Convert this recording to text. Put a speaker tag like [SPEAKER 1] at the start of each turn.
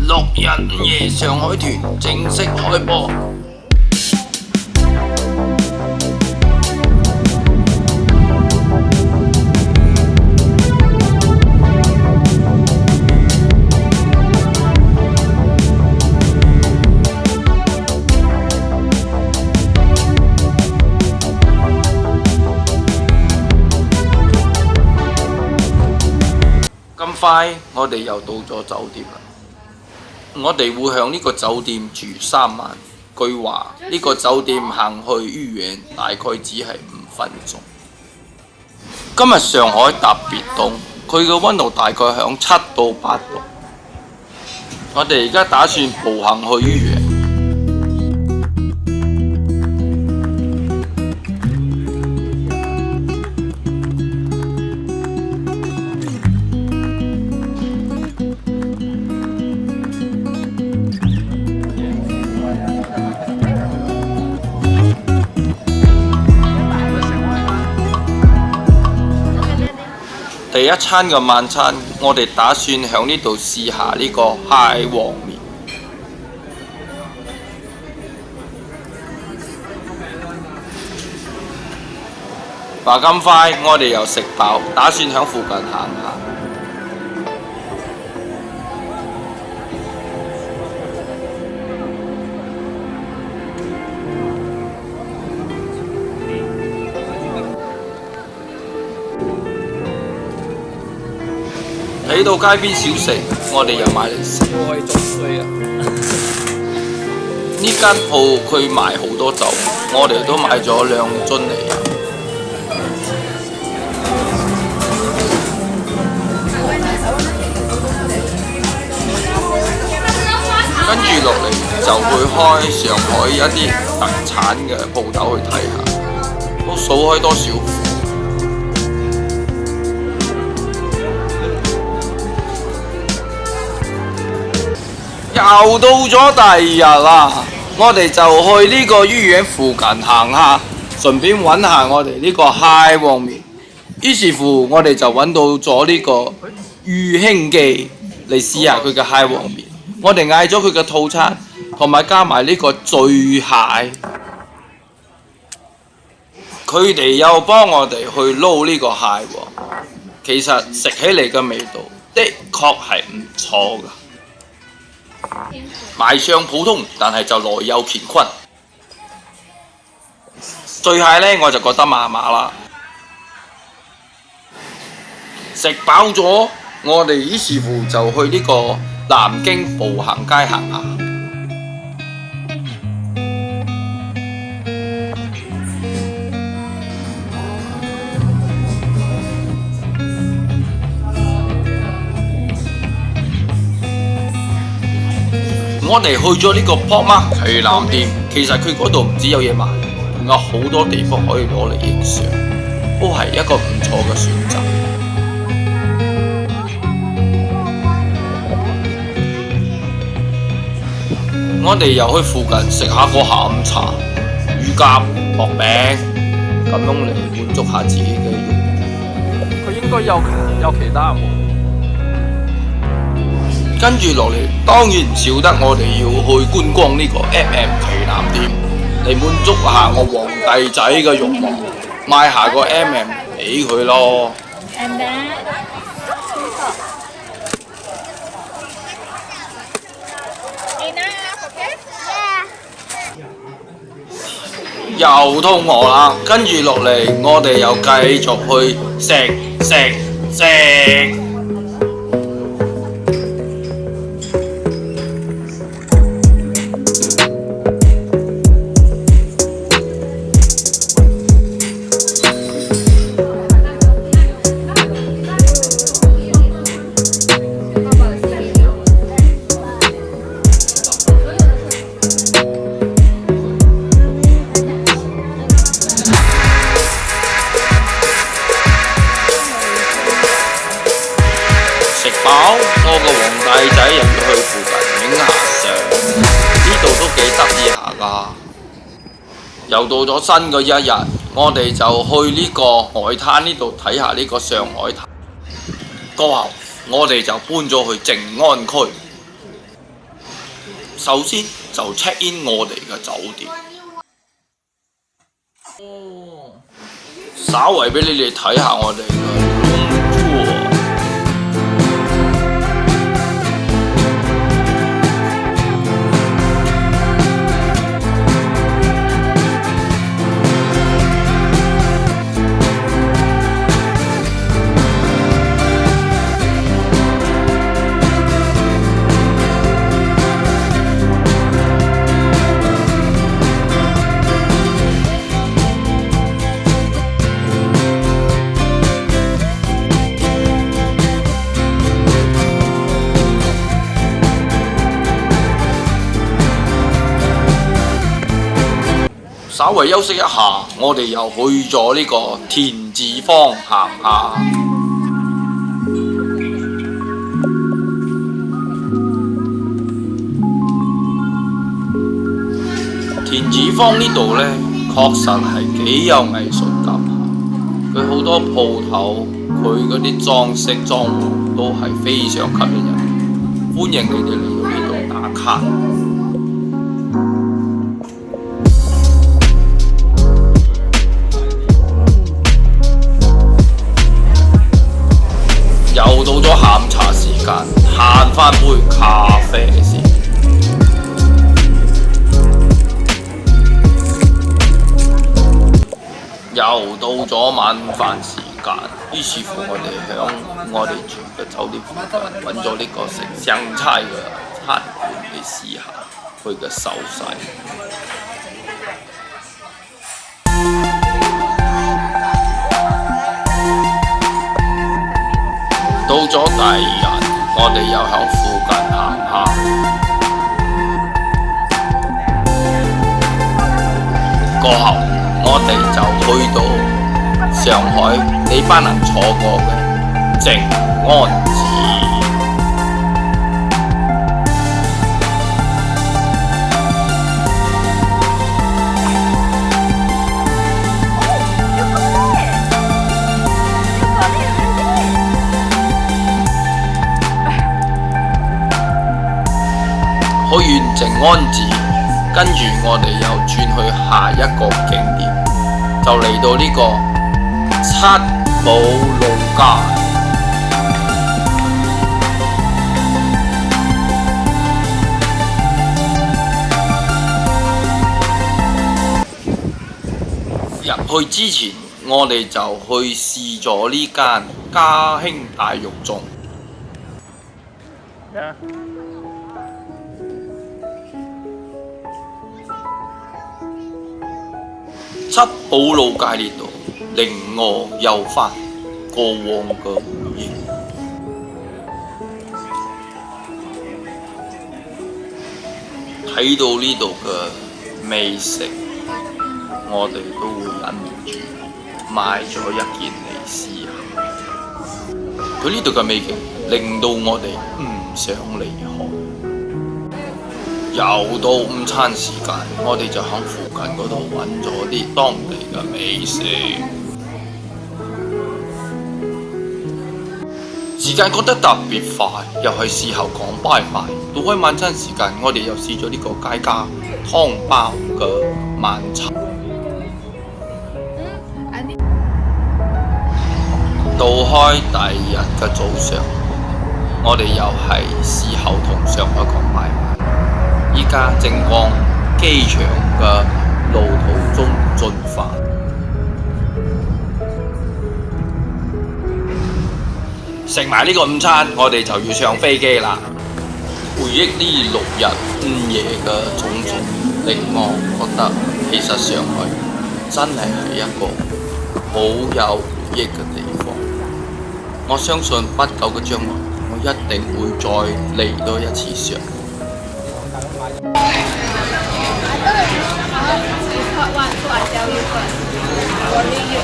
[SPEAKER 1] 6日5夜上海團正式開播。咁快，我哋又到咗酒店啦。我哋會響呢個酒店住3晚，據話呢個酒店行去豫園大概只係5分鐘。今日上海特別凍，佢嘅溫度大概響7到8度。我哋而家打算步行去豫園。第一餐嘅晚餐，我哋打算響呢度試下呢個蟹黃麵。話咁快，我哋又食飽，打算響附近行下。睇到街邊小食，我哋又買嚟食。呢間鋪佢賣好多酒，我哋都買咗2樽嚟飲。跟住落嚟就會開上海一啲特產嘅鋪頭去睇下，都數開多少。又到咗第2日啦，我哋就去呢個豫園附近行下，順便揾下我哋呢個蟹黃麵。於是乎，我哋就揾到咗呢個豫興記嚟試下佢嘅蟹黃麵。我哋嗌咗佢嘅套餐，同埋加埋呢個醉蟹。佢哋又幫我哋去撈呢個蟹黃，其實食起嚟嘅味道的確係唔錯㗎。賣相普通，但係就內有乾坤。醉蟹呢，我就覺得麻麻啦。食飽咗，我哋於是乎就去呢個南京步行街行下。我哋去咗呢個 Pop Mart 旗艦店，其實佢嗰度唔止有嘢賣，仲有好多地方可以攞嚟影相，都係一個唔錯嘅選擇。我哋又去附近食下個下午茶，乳鴿、薄餅，咁樣嚟滿足下自己嘅慾望。佢應該有其他冇？跟住落嚟，當然唔少得我哋要去觀光呢個 旗艦店，嚟滿足下我皇帝仔嘅慾望，買下個俾佢咯。又肚餓啦，跟住落嚟，我哋又繼續去食。我個皇帝仔又要去附近影下相，呢度都幾得意下㗎。又到咗新嘅一日，我哋就去呢個海灘呢度睇下呢個上海灘。過後，我哋就搬咗去靜安區。首先就 check in 我哋嘅酒店。稍微俾你哋睇下我哋嘅 room tour。稍微休息一下，我哋又去咗呢個田字坊行下。田字坊呢度呢，確實係幾有藝術感。佢好多鋪頭，佢嗰啲裝飾裝潢都係非常吸引人。歡迎你哋嚟到呢度打卡。又到咗下午茶時間，嘆翻杯咖啡先。又到咗晚飯時間，於是乎我哋響我哋住嘅酒店附近揾咗呢個食湘菜嘅餐館嚟試下佢嘅手勢。到咗第二日，我哋又響附近行下。過後，我哋就去到上海你班人坐過嘅靜安寺。去完靜安寺，跟住我哋又轉去下一個景點，就嚟到呢個七寶路街。入去之前，我哋就去試咗呢間嘉興大肉粽。七寶路街呢度令我有返過往嘅回憶。睇到呢度嘅美食，我哋都會忍唔住買咗一件嚟試下。佢呢度嘅美景令到我哋唔想離開。又到午餐時間，我哋就喺附近嗰度揾咗啲當地嘅美食。時間過得特別快，又係時候講拜拜。到開晚餐時間，我哋又試咗呢個街家湯包嘅晚餐。到開第二日嘅早上，我哋又係事後同上海講拜拜。依家正往機場嘅路途中進發。食埋呢個午餐，我哋就要上飛機啦。回憶呢6日5夜嘅種種，令我覺得其實上海真係一個好有回憶嘅地方。我相信不久嘅將來，我一定會再嚟多一次上海。
[SPEAKER 2] What I tell you first? Only you